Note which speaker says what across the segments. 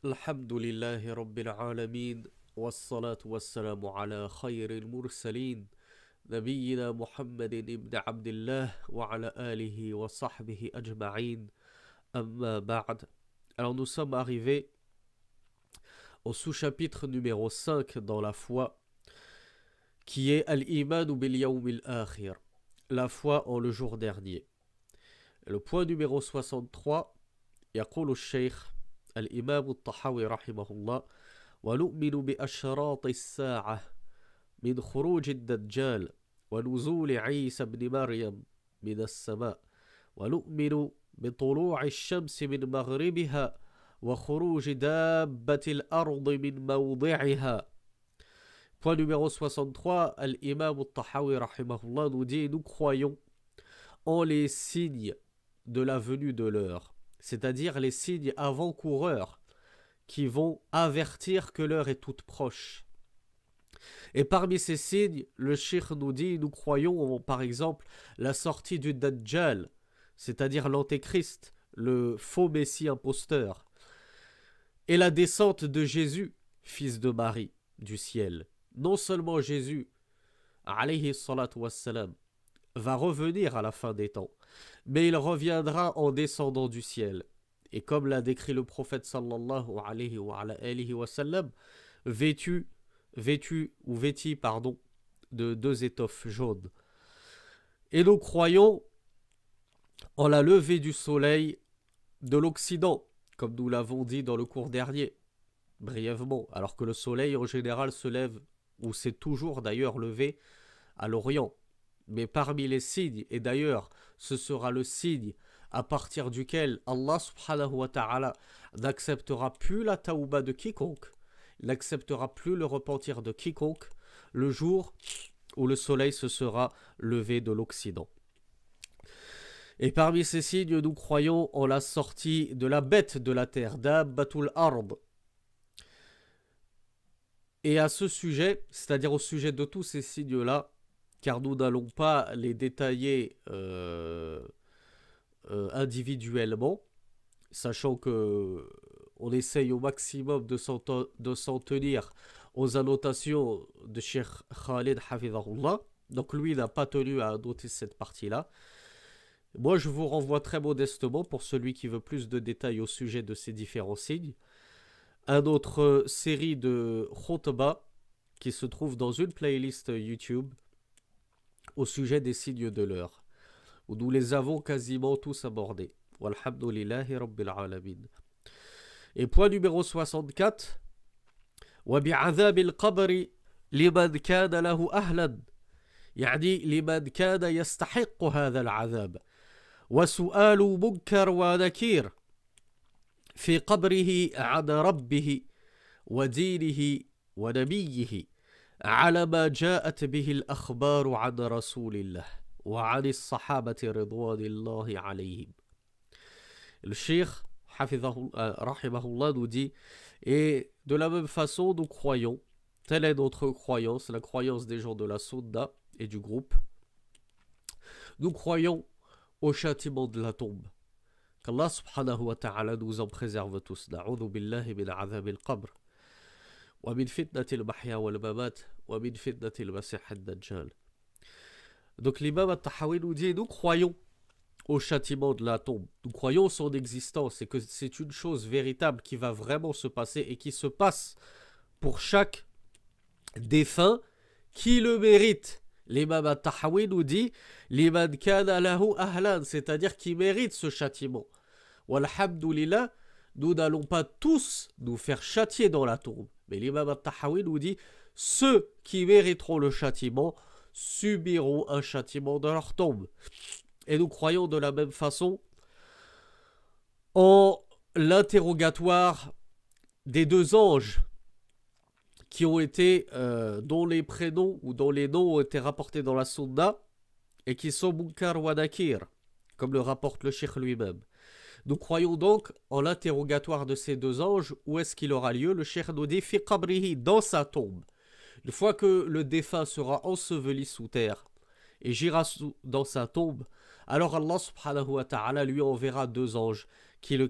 Speaker 1: الحمد لله رب العالمين والصلاة والسلام على خير المرسلين نبينا محمد ابن عبد الله وعلى آله وصحبه أجمعين أما بعد. Alors nous sommes arrivés au sous-chapitre numéro 5 dans la foi qui est Al-Iman bil Yawm al-Akhir, la foi en le jour dernier. Le point numéro 63, يقول الشيخ الإمام الطحاوي رحمه الله: ونؤمن بأشراط الساعة من خروج الدجال ونزول عيسى بن مريم من السماء ونؤمن بطلوع الشمس من مغربها وخروج دابة الأرض من موضعها. Point numéro 63, Al-Imam al-Tahawi rahimahullah nous dit: nous croyons en les signes de la venue de l'heure, c'est-à-dire les signes avant-coureurs qui vont avertir que l'heure est toute proche. Et parmi ces signes, le cheikh nous dit: nous croyons en, par exemple, la sortie du Dajjal, c'est-à-dire l'antéchrist, le faux messie imposteur, et la descente de Jésus, fils de Marie, du ciel. Non seulement Jésus, alayhi salatu wassalam, va revenir à la fin des temps, mais il reviendra en descendant du ciel. Et comme l'a décrit le prophète sallallahu alayhi wa sallam, vêti de deux étoffes jaunes. Et nous croyons en la levée du soleil de l'Occident, comme nous l'avons dit dans le cours dernier, brièvement, alors que le soleil en général se lève, ou s'est toujours d'ailleurs levé, à l'Orient. Mais parmi les signes, et d'ailleurs ce sera le signe à partir duquel Allah subhanahu wa ta'ala n'acceptera plus la taouba de quiconque, n'acceptera plus le repentir de quiconque, le jour où le soleil se sera levé de l'Occident. Et parmi ces signes, nous croyons en la sortie de la bête de la terre, Dabbatul Ard. Et à ce sujet, c'est-à-dire au sujet de tous ces signes-là, car nous n'allons pas les détailler individuellement, sachant que on essaye au maximum de s'en tenir aux annotations de Cheikh Khalid Hafidhahullah. Donc lui n'a pas tenu à annoter cette partie-là. Moi je vous renvoie très modestement, pour celui qui veut plus de détails au sujet de ces différents signes, à notre série de khutbah qui se trouve dans une playlist YouTube au sujet des signes de l'heure, où nous les avons quasiment tous abordés. Walhamdulillahi Rabbil Alamin. Et point numéro 64, وبعذاب القبر لمن كان له أهلا، يعني لمن كان يستحق هذا العذاب، وسؤال منكر ونكير في قبره عن ربه ودينه ونبيه على ما جاءت به الأخبار عن رسول الله وعن الصحابة رضوان الله عليهم. Le cheikh rahimahullah nous dit: et de la même façon nous croyons, telle est notre croyance, la croyance des gens de la Sunna et du groupe, nous croyons au châtiment de la tombe, qu'Allah subhanahu wa ta'ala nous en préserve tous. Na'udhu billahi min azab al-qabr wa min fitnati al-mahya wal-mamat wa min fitnati al-masih ad-dajjal. Donc l'imam al-Tahawi nous dit: nous croyons au châtiment de la tombe, nous croyons son existence et que c'est une chose véritable qui va vraiment se passer et qui se passe pour chaque défunt qui le mérite. L'imam al-Tahawi nous dit: liman kana lahu ahlan, c'est-à-dire qui mérite ce châtiment. Walhamdulillah, nous n'allons pas tous nous faire châtier dans la tombe, mais l'imam al-Tahawi nous dit: ceux qui mériteront le châtiment subiront un châtiment dans leur tombe. Et nous croyons de la même façon en l'interrogatoire des deux anges qui ont été, dont les prénoms ou dont les noms ont été rapportés dans la Sunna et qui sont Munkar wa Nakir, comme le rapporte le cheikh lui-même. Nous croyons donc en l'interrogatoire de ces deux anges. Où est-ce qu'il aura lieu? Le cheikh nous dit: fi qabrihi, dans sa tombe. Une fois que le défunt sera enseveli sous terre et gira dans sa tombe, alors Allah subhanahu wa ta'ala lui enverra deux anges qui le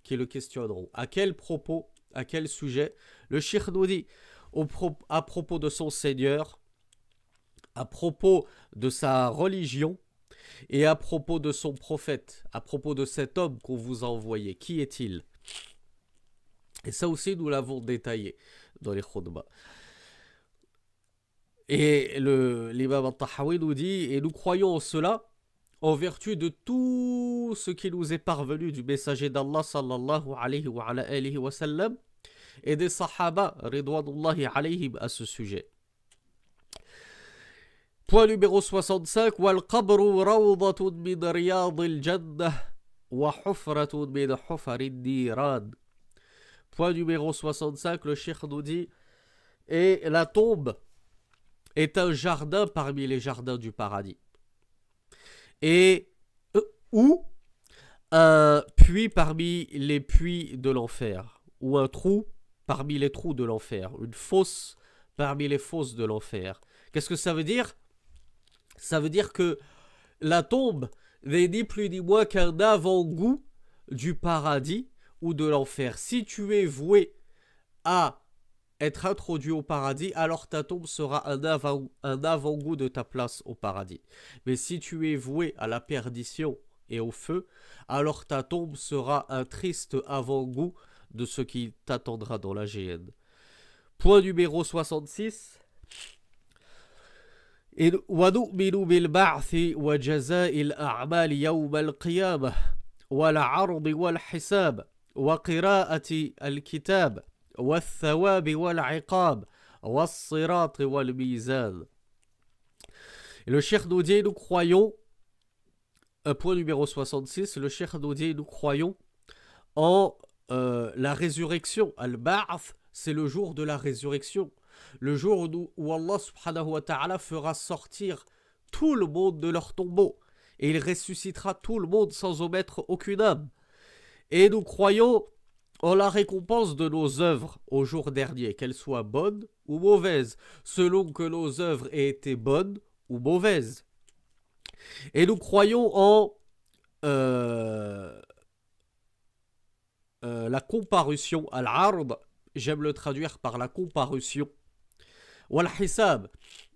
Speaker 1: qui le questionneront. À quel propos, à quel sujet? Le cheikh nous dit à propos de son Seigneur, à propos de sa religion et à propos de son prophète, à propos de cet homme qu'on vous a envoyé. Qui est-il? Et ça aussi, nous l'avons détaillé dans les khutbahs. Et l'imam al-Tahawi nous dit, et nous croyons en cela, en vertu de tout ce qui nous est parvenu du messager d'Allah sallallahu alayhi wa sallam et des sahaba ridwanullahi alayhim à ce sujet. Point numéro 65, wal qabru rawdatun min riyadil jannah wa hufratun min hufarid niran. Point numéro 65, le cheikh nous dit, et la tombe est un jardin parmi les jardins du paradis. Et ou un puits parmi les puits de l'enfer, ou un trou parmi les trous de l'enfer, une fosse parmi les fosses de l'enfer. Qu'est-ce que ça veut dire? Ça veut dire que la tombe n'est ni plus ni moins qu'un avant-goût du paradis ou de l'enfer. Si tu es voué à être introduit au paradis, alors ta tombe sera un avant-goût de ta place au paradis. Mais si tu es voué à la perdition et au feu, alors ta tombe sera un triste avant-goût de ce qui t'attendra dans la géhenne. Point numéro 66. وَنُؤْمِنُ بِالْبَعْثِ وَجَزَاءِ الْأَعْمَالِ يَوْمَ الْقِيَامَةِ وَالْعَرْضِ وَالْحِسَابِ وَقِرَاءَةِ الْكِتَابِ والثواب والعقاب والصراط والميزان. Et le cheikh nous dit, nous croyons, point numéro 66, le cheikh nous dit, nous croyons en la résurrection. Al-Ba'ath, c'est le jour de la résurrection. Le jour où Allah subhanahu wa ta'ala fera sortir tout le monde de leur tombeau. Et il ressuscitera tout le monde sans omettre aucune âme. Et nous croyons en la récompense de nos œuvres au jour dernier, qu'elles soient bonnes ou mauvaises, selon que nos œuvres aient été bonnes ou mauvaises. Et nous croyons en la comparution, al-ard, j'aime le traduire par la comparution, wal-hisab,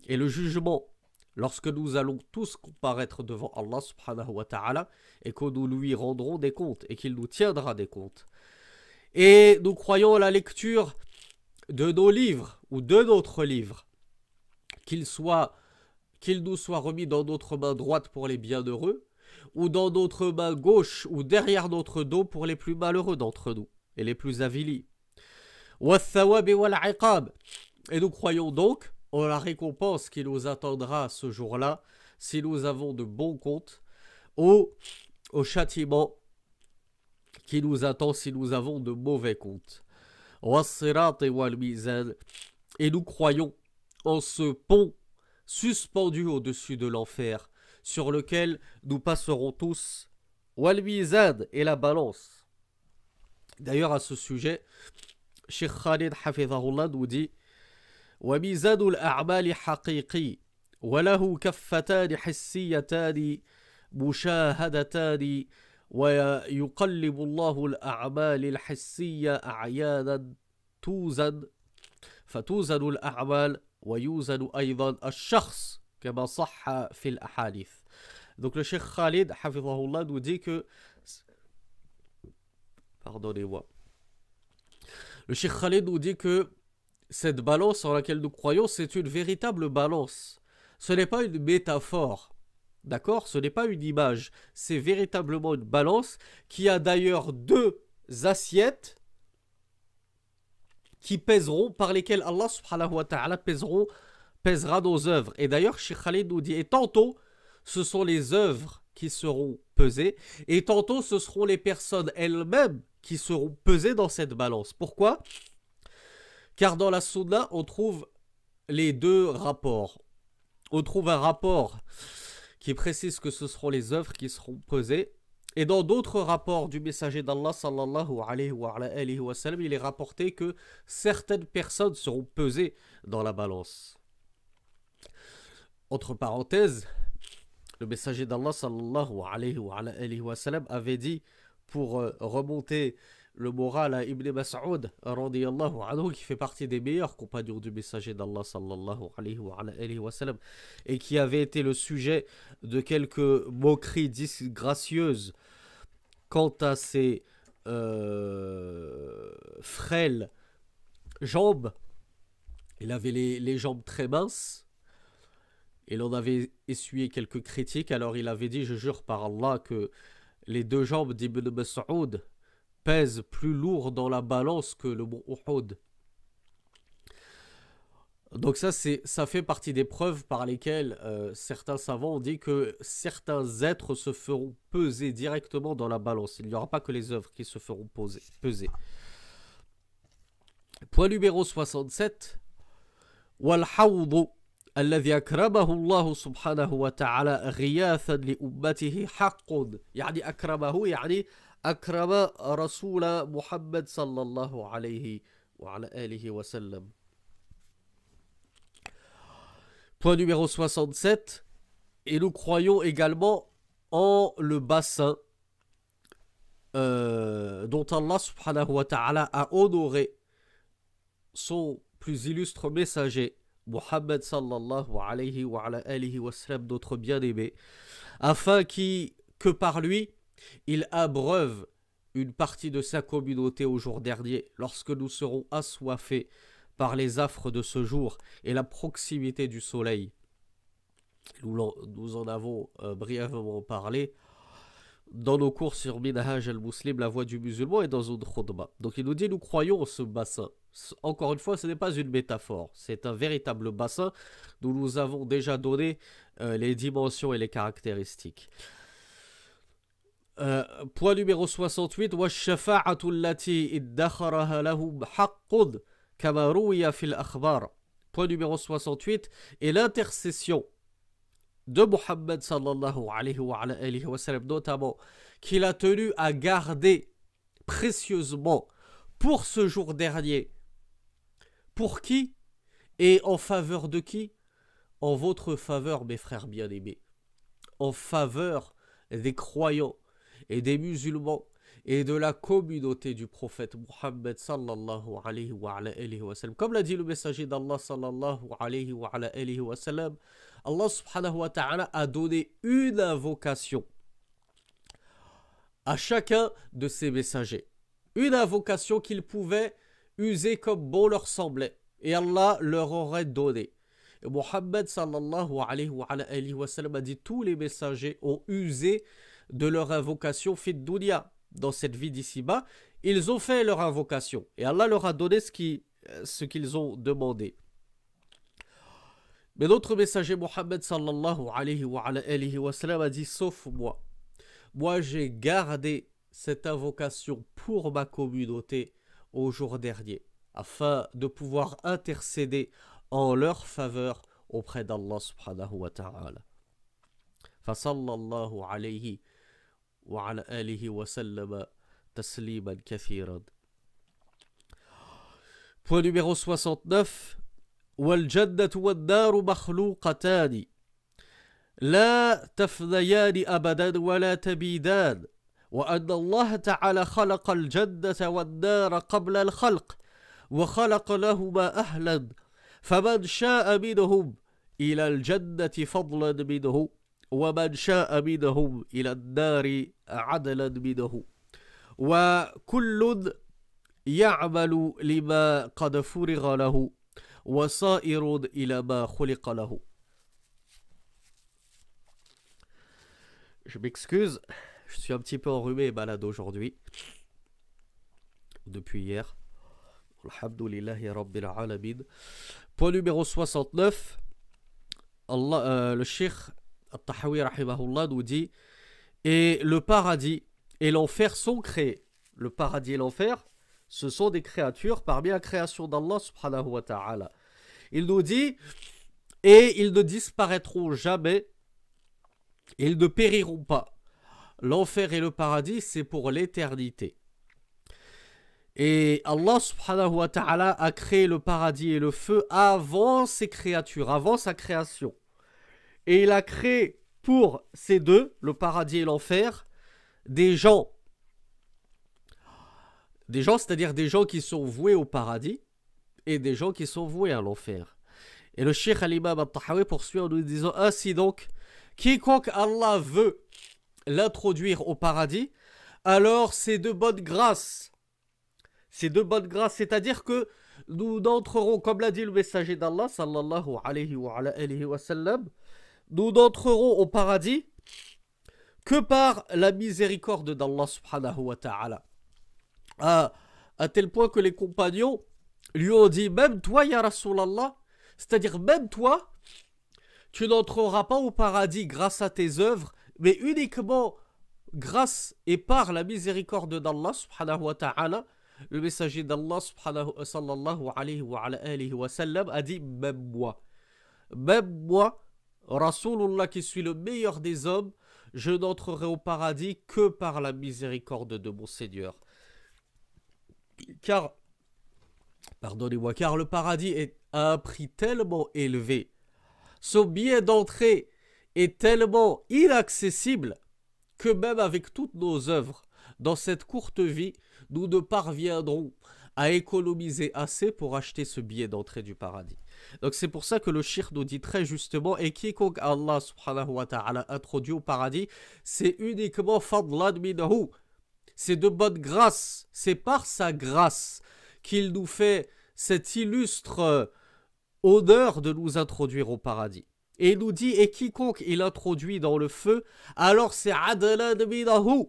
Speaker 1: et le jugement, lorsque nous allons tous comparaître devant Allah subhanahu wa ta'ala, et que nous lui rendrons des comptes, et qu'il nous tiendra des comptes. Et nous croyons à la lecture de nos livres ou de notre livre, qu'il nous soit remis dans notre main droite pour les bienheureux, ou dans notre main gauche ou derrière notre dos pour les plus malheureux d'entre nous et les plus avilis. Et nous croyons donc en la récompense qui nous attendra ce jour-là si nous avons de bons comptes, ou au châtiment qui nous attend si nous avons de mauvais comptes. Et nous croyons en ce pont suspendu au-dessus de l'enfer, sur lequel nous passerons tous, wal-mizan, et la balance. D'ailleurs, à ce sujet, Cheikh Khalid Hafizahullah nous dit وَمِزَانُ الْأَعْمَالِ حَقِيقِي وَلَهُ كَفَّتَانِ حِسِّيَّتَانِ مُشَاهَدَتَانِ ويقلب الله الأعمال الحسية أعيانا توزن فتوزن الأعمال ويوزن أيضا الشخص كما صح في الأحاديث. Donc le Cheikh Khalid Hafizahullah nous dit que, pardonnez-moi, le Cheikh Khalid nous dit que cette balance en laquelle nous croyons, c'est une véritable balance. Ce n'est pas une métaphore. D'accord? Ce n'est pas une image, c'est véritablement une balance qui a d'ailleurs deux assiettes qui pèseront, par lesquelles Allah subhanahu wa ta'ala pèsera nos œuvres. Et d'ailleurs, Cheikh Khalid nous dit, et tantôt ce sont les œuvres qui seront pesées, et tantôt ce seront les personnes elles-mêmes qui seront pesées dans cette balance. Pourquoi? Car dans la Sunna, on trouve les deux rapports. On trouve un rapport qui précise que ce seront les œuvres qui seront pesées. Et dans d'autres rapports du messager d'Allah sallallahu alayhi wa sallam, il est rapporté que certaines personnes seront pesées dans la balance. Entre parenthèses, le messager d'Allah sallallahu alayhi wa sallam avait dit, pour remonter le moral à Ibn Mas'ud, radiyallahu anhu, qui fait partie des meilleurs compagnons du messager d'Allah, sallallahu alayhi wa sallam, et qui avait été le sujet de quelques moqueries disgracieuses quant à ses frêles jambes. Il avait les jambes très minces. Il en avait essuyé quelques critiques. Alors il avait dit, je jure par Allah, que les deux jambes d'Ibn Mas'ud pèsent plus lourd dans la balance que le mont Uhud. Donc ça fait partie des preuves par lesquelles certains savants ont dit que certains êtres se feront peser directement dans la balance. Il n'y aura pas que les œuvres qui se feront peser. Point numéro 67. وَالْحَوْضُ الذي أكرمه الله سبحانه وتعالى غياثا لأمته حق. يعني أكرمه يعني أكرم رسول محمد صلى الله عليه وعلى آله وسلم. Point numéro 67. Et nous croyons également en le bassin dont Allah subhanahu wa ta'ala a honoré son plus illustre messager, Muhammad sallallahu alayhi wa alihi wa sallam, notre bien-aimé, afin que par lui, il abreuve une partie de sa communauté au jour dernier, lorsque nous serons assoiffés par les affres de ce jour et la proximité du soleil. Nous en avons brièvement parlé dans nos cours sur Minhaj al-Muslim, la voie du musulman, et dans une khutbah. Donc il nous dit, nous croyons en ce bassin. Encore une fois, ce n'est pas une métaphore, c'est un véritable bassin dont nous avons déjà donné les dimensions et les caractéristiques. Point numéro 68. وَالشَّفَاعَةُ الَّتِي إِدَّخَرَهَا لَهُمْ حَقٌّ كَمَا رُوِيَ فِي الْأَخْبَارِ. Point numéro 68. Et l'intercession de Muhammad sallallahu alayhi wa sallam, notamment, qu'il a tenu à garder précieusement pour ce jour dernier. Pour qui? Et en faveur de qui? En votre faveur, mes frères bien-aimés. En faveur des croyants et des musulmans et de la communauté du prophète Muhammad sallallahu alayhi wa sallam. Comme l'a dit le messager d'Allah sallallahu alayhi wa sallam, Allah subhanahu wa ta'ala a donné une invocation à chacun de ses messagers. Une invocation qu'ils pouvaient user comme bon leur semblait. Et Allah leur aurait donné. Et Muhammad sallallahu alayhi wa sallam a dit, tous les messagers ont usé de leur invocation fit dunya. Dans cette vie d'ici-bas, ils ont fait leur invocation. Et Allah leur a donné ce qu'ils ont demandé. Mais notre messager Muhammad sallallahu alayhi wa sallam a dit, sauf moi. Moi, j'ai gardé cette invocation pour ma communauté au jour dernier, afin de pouvoir intercéder en leur faveur auprès d'Allah subhanahu wa ta'ala. Fasallallahu alayhi wa ala alihi wa sallam tasliman kathiran. Point numéro 69. والجنة والنار مخلوقتان لا تفنيان أبدا ولا تبيدان وأن الله تعالى خلق الجنة والنار قبل الخلق وخلق لهما أهلا فمن شاء منهم إلى الجنة فضلا منه ومن شاء منهم إلى النار عدلا منه وكل يعمل لما قد فرغ له وصائر إلى ما خلق له. Je m'excuse, je suis un petit peu enrhumé et malade aujourd'hui, depuis hier. Alhamdulillahi Rabbil Alamin. Point numéro 69. Le Cheikh Al-Tahawi rahimahullah nous dit, et le paradis et l'enfer sont créés. Le paradis et l'enfer, ce sont des créatures parmi la création d'Allah subhanahu wa ta'ala. Il nous dit, et ils ne disparaîtront jamais, et ils ne périront pas. L'enfer et le paradis, c'est pour l'éternité. Et Allah subhanahu wa ta'ala a créé le paradis et le feu avant ses créatures, avant sa création. Et il a créé pour ces deux, le paradis et l'enfer, des gens Des gens, c'est-à-dire des gens qui sont voués au paradis et des gens qui sont voués à l'enfer. Et le Cheikh al-Imam al-Tahawi poursuit en nous disant ainsi donc, quiconque Allah veut l'introduire au paradis, alors c'est de bonne grâce. C'est de bonne grâce, c'est-à-dire que nous n'entrerons, comme l'a dit le messager d'Allah, sallallahu alayhi wa sallam, nous n'entrerons au paradis que par la miséricorde d'Allah subhanahu wa ta'ala. À tel point que les compagnons lui ont dit, même toi, ya Rasulallah, c'est-à-dire même toi, tu n'entreras pas au paradis grâce à tes œuvres, mais uniquement grâce et par la miséricorde d'Allah subhanahu wa ta'ala. Le messager d'Allah sallallahu alayhi wa sallam a dit même moi, Rasulullah qui suis le meilleur des hommes, je n'entrerai au paradis que par la miséricorde de mon Seigneur. Car le paradis est à un prix tellement élevé, son billet d'entrée est tellement inaccessible que même avec toutes nos œuvres, dans cette courte vie, nous ne parviendrons à économiser assez pour acheter ce billet d'entrée du paradis. Donc c'est pour ça que le Cheikh nous dit très justement, et quiconque Allah subhanahu wa ta'ala introduit au paradis, c'est uniquement fadlan minhu, c'est de bonne grâce, c'est par sa grâce qu'il nous fait cet illustre honneur de nous introduire au paradis. Et il nous dit, et quiconque il introduit dans le feu, alors c'est adlan minahu.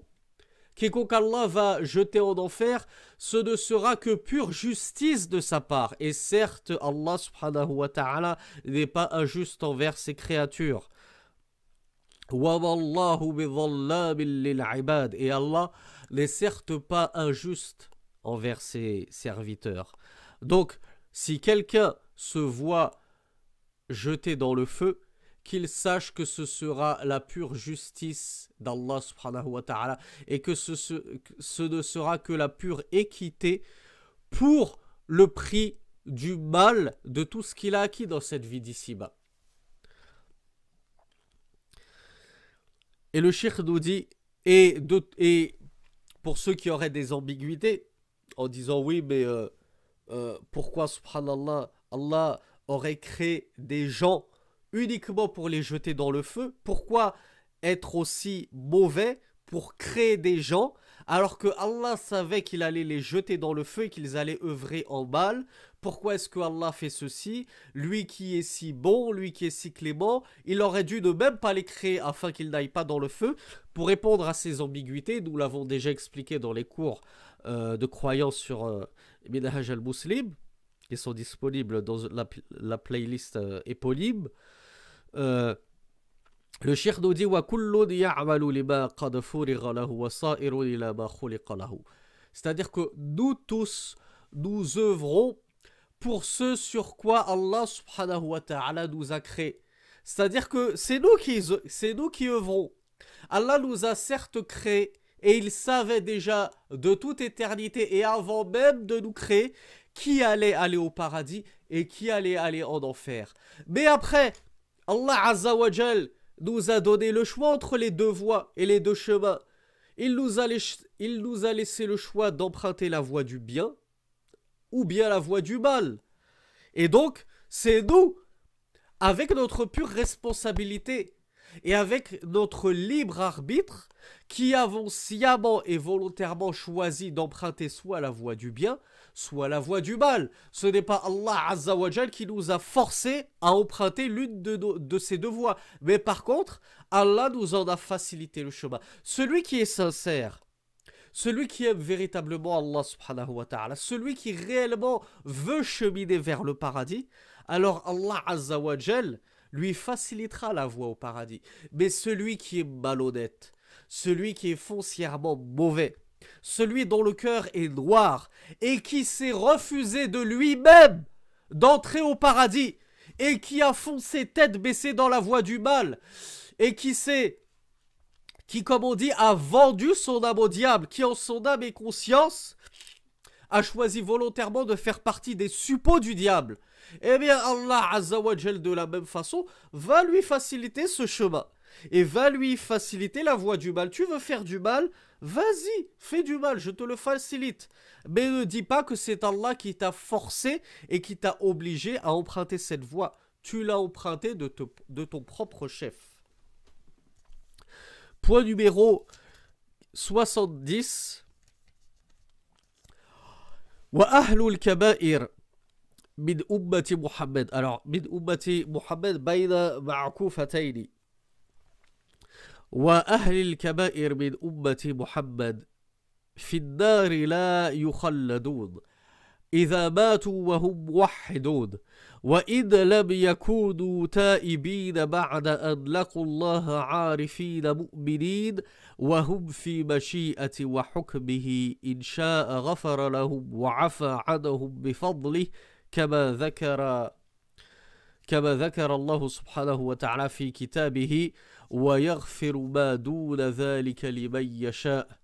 Speaker 1: Quiconque Allah va jeter en enfer, ce ne sera que pure justice de sa part. Et certes, Allah subhanahu wa ta'ala n'est pas injuste envers ses créatures. Et Allah n'est certes pas injuste envers ses serviteurs. Donc, si quelqu'un se voit jeté dans le feu, qu'il sache que ce sera la pure justice d'Allah subhanahu wa ta'ala et que ce ne sera que la pure équité pour le prix du mal de tout ce qu'il a acquis dans cette vie d'ici-bas. Et le cheikh nous dit, et pour ceux qui auraient des ambiguïtés, en disant oui, mais pourquoi, subhanallah, Allah aurait créé des gens uniquement pour les jeter dans le feu? Pourquoi être aussi mauvais pour créer des gens alors que Allah savait qu'il allait les jeter dans le feu et qu'ils allaient œuvrer en mal? Pourquoi est-ce que Allah fait ceci? Lui qui est si bon, lui qui est si clément, il aurait dû ne même pas les créer afin qu'ils n'aillent pas dans le feu. Pour répondre à ces ambiguïtés, nous l'avons déjà expliqué dans les cours de croyance sur Minhaj al-Muslim, qui sont disponibles dans la playlist éponyme. Le cheikh nous dit c'est-à-dire que nous tous nous œuvrons pour ce sur quoi Allah subhanahu wa ta'ala nous a créé. C'est-à-dire que c'est nous qui œuvrons. Allah nous a certes créés et il savait déjà de toute éternité et avant même de nous créer qui allait aller au paradis et qui allait aller en enfer. Mais après, Allah Azza wa Jal nous a donné le choix entre les deux voies et les deux chemins. Il nous a laissé le choix d'emprunter la voie du bien ou bien la voie du mal. Et donc, c'est nous, avec notre pure responsabilité et avec notre libre arbitre, qui avons sciemment et volontairement choisi d'emprunter soit la voie du bien, soit la voie du mal. Ce n'est pas Allah Azza wa Jal qui nous a forcé à emprunter l'une de ces deux voies. Mais par contre, Allah nous en a facilité le chemin. Celui qui est sincère, celui qui aime véritablement Allah subhanahu wa ta'ala, celui qui réellement veut cheminer vers le paradis, alors Allah Azza wa Jal lui facilitera la voie au paradis. Mais celui qui est malhonnête, celui qui est foncièrement mauvais, celui dont le cœur est noir et qui s'est refusé de lui-même d'entrer au paradis et qui a foncé tête baissée dans la voie du mal et qui, comme on dit, a vendu son âme au diable, qui en son âme et conscience a choisi volontairement de faire partie des suppôts du diable, eh bien Allah Azza wa Jal de la même façon va lui faciliter ce chemin et va lui faciliter la voie du mal. Tu veux faire du mal? vas-y, fais du mal, je te le facilite. Mais ne dis pas que c'est Allah qui t'a forcé et qui t'a obligé à emprunter cette voie. Tu l'as emprunté de ton propre chef. Point numéro 70. Wa ahlul kaba'ir min ummati Muhammad. Alors, min ummati Muhammad bayna ma'kufatayn. Wa ahlil kaba'ir min ummati Muhammad في النار لا يخلدون إذا ماتوا وهم موحدون وإن لم يكونوا تائبين بعد أن لقوا الله عارفين مؤمنين وهم في مشيئة وحكمه إن شاء غفر لهم وعفى عنهم بفضله كما ذكر الله سبحانه وتعالى في كتابه ويغفر ما دون ذلك لمن يشاء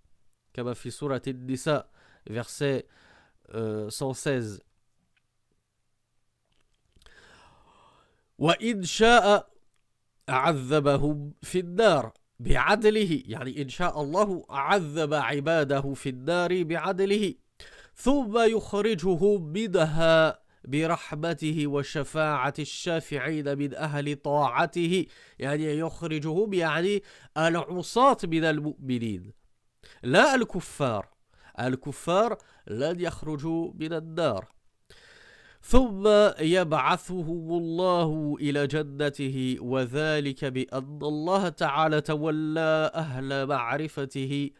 Speaker 1: كما في سورة النساء verset 116. وإن شاء عذبهم في النار بعدله يعني إن شاء الله عذب عباده في النار بعدله ثم يخرجهم منها برحمته وشفاعة الشافعين من أهل طاعته يعني يخرجهم يعني العصاة من المؤمنين لا الكفار. الكفار لن يخرجوا من النار. ثم يبعثهم الله إلى جنته وذلك بأن الله تعالى تولى أهل معرفته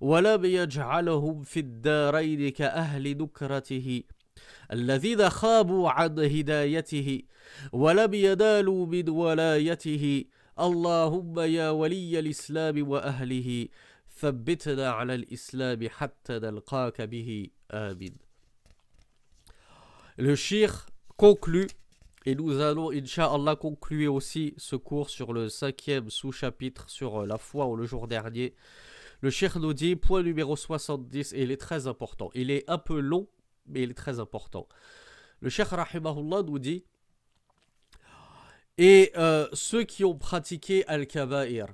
Speaker 1: ولم يجعلهم في الدارين كأهل نكرته الذين خابوا عن هدايته ولم ينالوا من ولايته. اللهم يا ولي الإسلام وأهله ثبتنا على الإسلام حتى نلقاك به آمين. Le shir conclut, et nous allons, Inch'Allah, conclure aussi ce cours sur le 5e sous-chapitre sur la foi en le jour dernier. Le shir nous dit, point numéro 70, et il est très important. Il est un peu long, mais il est très important. Le shir, rahimahullah, nous dit, et ceux qui ont pratiqué al-kaba'ir.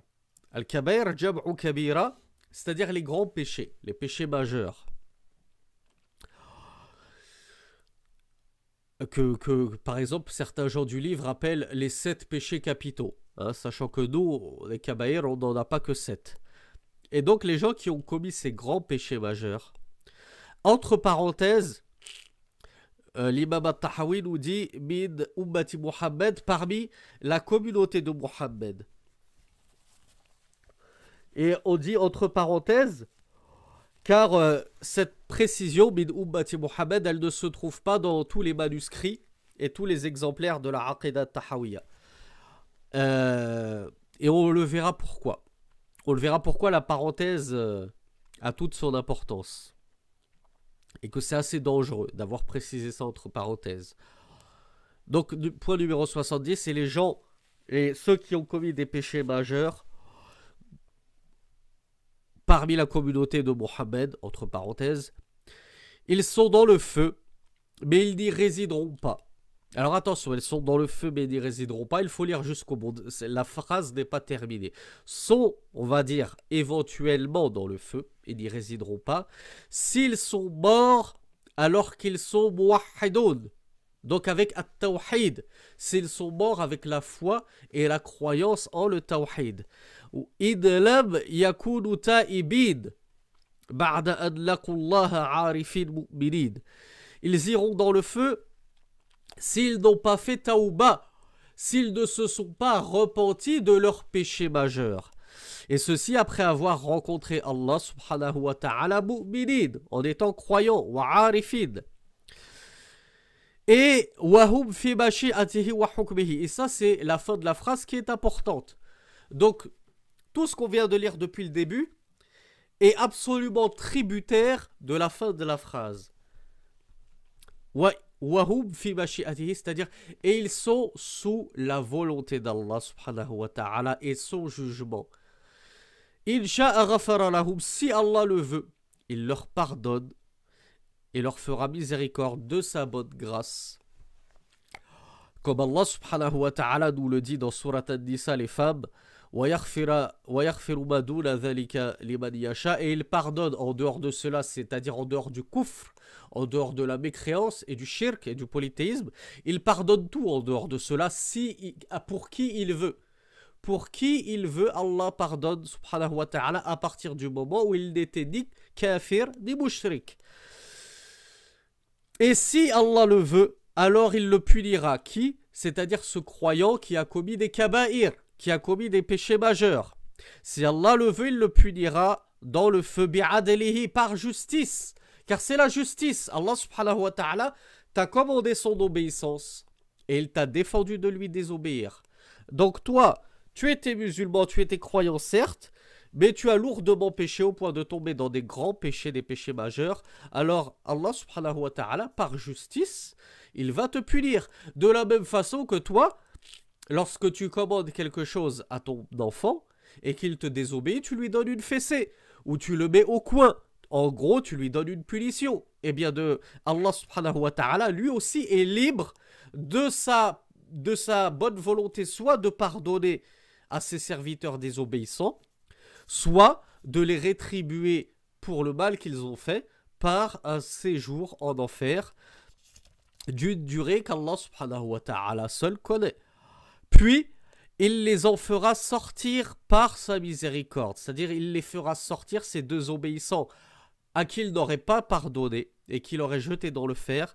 Speaker 1: Al-kaba'ir, jam'u kabira, c'est-à-dire les grands péchés, les péchés majeurs. Que par exemple, certains gens du livre appellent les 7 péchés capitaux. Hein, sachant que nous, les kabaïr, on n'en a pas que 7. Et donc, les gens qui ont commis ces grands péchés majeurs, entre parenthèses, l'imam al-Tahawi nous dit « Min ummati Muhammad » parmi la communauté de Muhammad. Et on dit entre parenthèses, car cette précision, min ummati Muhammad, elle ne se trouve pas dans tous les manuscrits et tous les exemplaires de la Aqidah Tahawiyya. Et on le verra pourquoi. On le verra pourquoi la parenthèse a toute son importance. Et que c'est assez dangereux d'avoir précisé ça entre parenthèses. Donc, point numéro 70, c'est les gens, et ceux qui ont commis des péchés majeurs, parmi la communauté de Mohammed, entre parenthèses, ils sont dans le feu, mais ils n'y résideront pas. Alors attention, ils sont dans le feu, mais ils n'y résideront pas. Il faut lire jusqu'au bout. La phrase n'est pas terminée. Sont, on va dire, éventuellement dans le feu, et n'y résideront pas, s'ils sont morts alors qu'ils sont muwahhidoun. Donc avec at-tawhid, s'ils sont morts avec la foi et la croyance en le tawhid. إِذْ لَمْ يَكُونُوا تَائِبِينَ بَعْدَ أَنْ لَقُوا اللَّهَ عَارِفِينَ مُؤْمِنِينَ. Ils iront dans le feu s'ils n'ont pas fait taouba, s'ils ne se sont pas repentis de leurs péchés majeurs. Et ceci après avoir rencontré Allah subhanahu wa ta'ala mu'minin, en étant croyants, wa arifin. Et wahum fi mashi'atihi wa hukmihi. Et ça c'est la fin de la phrase qui est importante. Donc tout ce qu'on vient de lire depuis le début est absolument tributaire de la fin de la phrase. Wahum fi mashi'atihi, c'est-à-dire, et ils sont sous la volonté d'Allah subhanahu wa ta'ala et son jugement. Insha'a ghafara lahum, si Allah le veut, il leur pardonne et leur fera miséricorde de sa bonne grâce. Comme Allah subhanahu wa ta'ala nous le dit dans Surat An-Nisa, les femmes, وَيَغْفِرُ مَا دُونَ ذَلِكَ لِمَنْ يَشَاءُ. Et il pardonne en dehors de cela, c'est-à-dire en dehors du kufr, en dehors de la mécréance et du shirk et du polythéisme. Il pardonne tout en dehors de cela pour qui il veut. Pour qui il veut, Allah pardonne, subhanahu wa ta'ala, à partir du moment où il n'était ni kafir ni mushrik. Et si Allah le veut, alors il le punira. Qui? C'est-à-dire ce croyant qui a commis des kaba'ir, qui a commis des péchés majeurs. Si Allah le veut, il le punira dans le feu bi'adlihi, par justice. Car c'est la justice. Allah subhanahu wa ta'ala t'a commandé son obéissance et il t'a défendu de lui désobéir. Donc toi, tu étais musulman, tu étais croyant certes, mais tu as lourdement péché au point de tomber dans des grands péchés, des péchés majeurs. Alors Allah subhanahu wa ta'ala, par justice, il va te punir. De la même façon que toi, lorsque tu commandes quelque chose à ton enfant et qu'il te désobéit, tu lui donnes une fessée ou tu le mets au coin. En gros, tu lui donnes une punition. Eh bien, Allah subhanahu wa ta'ala, lui aussi, est libre de sa bonne volonté, soit de pardonner à ses serviteurs désobéissants, soit de les rétribuer pour le mal qu'ils ont fait par un séjour en enfer d'une durée qu'Allah subhanahu wa ta'ala seul connaît. Puis, il les en fera sortir par sa miséricorde, c'est-à-dire il les fera sortir, ces deux obéissants, à qui il n'aurait pas pardonné et qu'il aurait jeté dans l'enfer,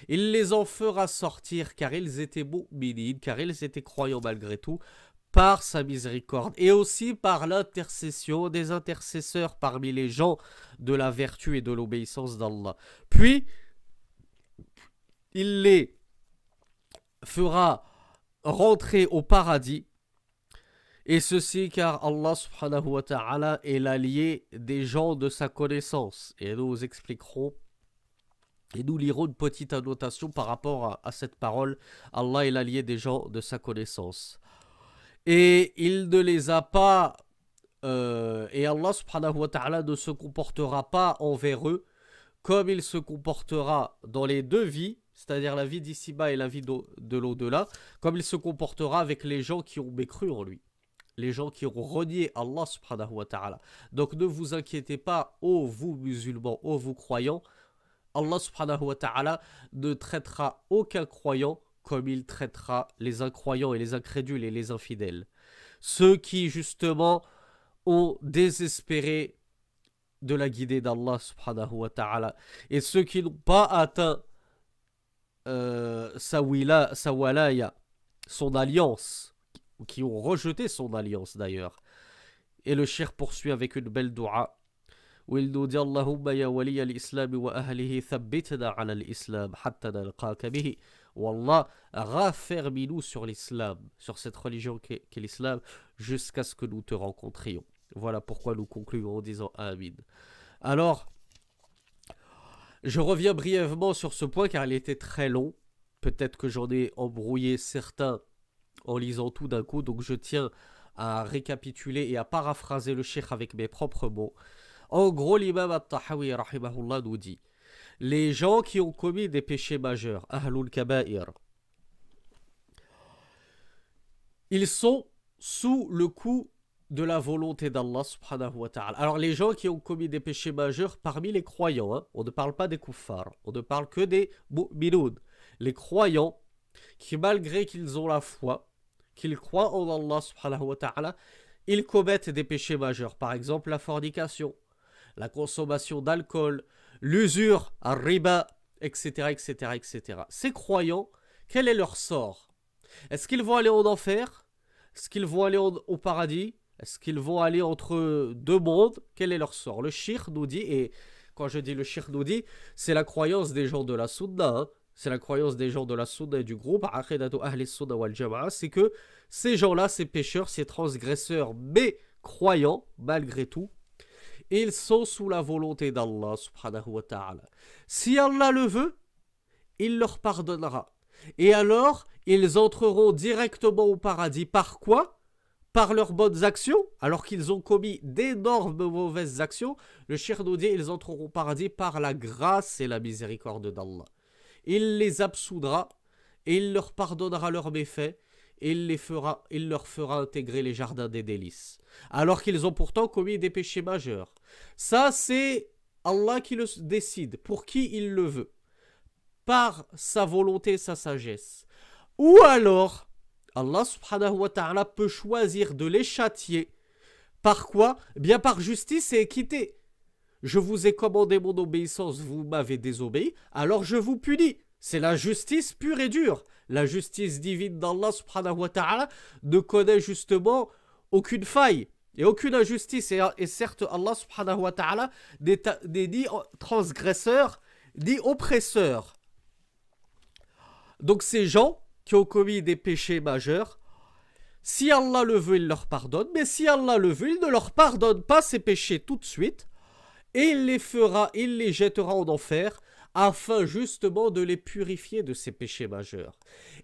Speaker 1: il les en fera sortir car ils étaient mu'minin, car ils étaient croyants malgré tout, par sa miséricorde et aussi par l'intercession des intercesseurs parmi les gens de la vertu et de l'obéissance d'Allah. Puis, il les fera rentrer au paradis. Et ceci car Allah subhanahu wa ta'ala est l'allié des gens de sa connaissance. Et nous expliquerons et nous lirons une petite annotation par rapport à cette parole. Allah est l'allié des gens de sa connaissance. Et il ne les a pas... et Allah subhanahu wa ta'ala ne se comportera pas envers eux comme il se comportera dans les deux vies, c'est-à-dire la vie d'ici-bas et la vie de l'au-delà, comme il se comportera avec les gens qui ont mécru en lui. Les gens qui ont renié Allah subhanahu wa ta'ala. Donc ne vous inquiétez pas, ô vous musulmans, ô vous croyants, Allah subhanahu wa ta'ala ne traitera aucun croyant comme il traitera les incroyants et les incrédules et les infidèles. Ceux qui justement ont désespéré de la guidée d'Allah subhanahu wa ta'ala. Et ceux qui n'ont pas atteint sa walaya, son alliance, qui ont rejeté son alliance d'ailleurs. Et le cheikh poursuit avec une belle dua où il nous dit Allahumma ya wali al-islam wa ahlihi thabbitna ala al-islam hatta nalqaka bihi. Wallah, raffermis-nous sur l'islam, sur cette religion qu'est l'islam, jusqu'à ce que nous te rencontrions. Voilà pourquoi nous concluons en disant Amin. Alors, je reviens brièvement sur ce point car il était très long. Peut-être que j'en ai embrouillé certains en lisant tout d'un coup, donc je tiens à récapituler et à paraphraser le cheikh avec mes propres mots. En gros, l'imam At-Tahawi rahimahullah nous dit les gens qui ont commis des péchés majeurs, ahlul kaba'ir, ils sont sous le coup de la volonté d'Allah subhanahu wa ta'ala. Alors les gens qui ont commis des péchés majeurs parmi les croyants, hein, on ne parle pas des kuffars, on ne parle que des mu'minoun, les croyants qui malgré qu'ils ont la foi, qu'ils croient en Allah subhanahu wa ta'ala, ils commettent des péchés majeurs. Par exemple, la fornication, la consommation d'alcool, l'usure, un riba, etc., etc., etc. Ces croyants, quel est leur sort? Est-ce qu'ils vont aller en enfer? Est-ce qu'ils vont aller au paradis? Est-ce qu'ils vont aller entre deux mondes? Quel est leur sort? Le shirk nous dit, et quand je dis le shirk nous dit, c'est la croyance des gens de la sunna, hein. C'est la croyance des gens de la sunna et du groupe, aqidatu ahli sunna wal jama'a, c'est que ces gens-là, ces pécheurs, ces transgresseurs, mais croyants, malgré tout, ils sont sous la volonté d'Allah subhanahu wa ta'ala. Si Allah le veut, il leur pardonnera. Et alors, ils entreront directement au paradis. Par quoi? Par leurs bonnes actions, alors qu'ils ont commis d'énormes mauvaises actions. Le cheikh nous dit, ils entreront au paradis par la grâce et la miséricorde d'Allah. Il les absoudra et il leur pardonnera leurs méfaits et il leur fera intégrer les jardins des délices. Alors qu'ils ont pourtant commis des péchés majeurs. Ça, c'est Allah qui le décide, pour qui il le veut, par sa volonté et sa sagesse. Ou alors, Allah subhanahu wa ta'ala peut choisir de les châtier. Par quoi? Bien par justice et équité. Je vous ai commandé mon obéissance, vous m'avez désobéi, alors je vous punis. C'est la justice pure et dure. La justice divine d'Allah subhanahu wa ta'ala ne connaît justement aucune faille et aucune injustice. Et certes, Allah subhanahu wa ta'ala n'est ni transgresseur ni oppresseur. Donc ces gens qui ont commis des péchés majeurs, si Allah le veut, il leur pardonne. Mais si Allah le veut, il ne leur pardonne pas ces péchés tout de suite. Et il les jettera en enfer afin justement de les purifier de ces péchés majeurs.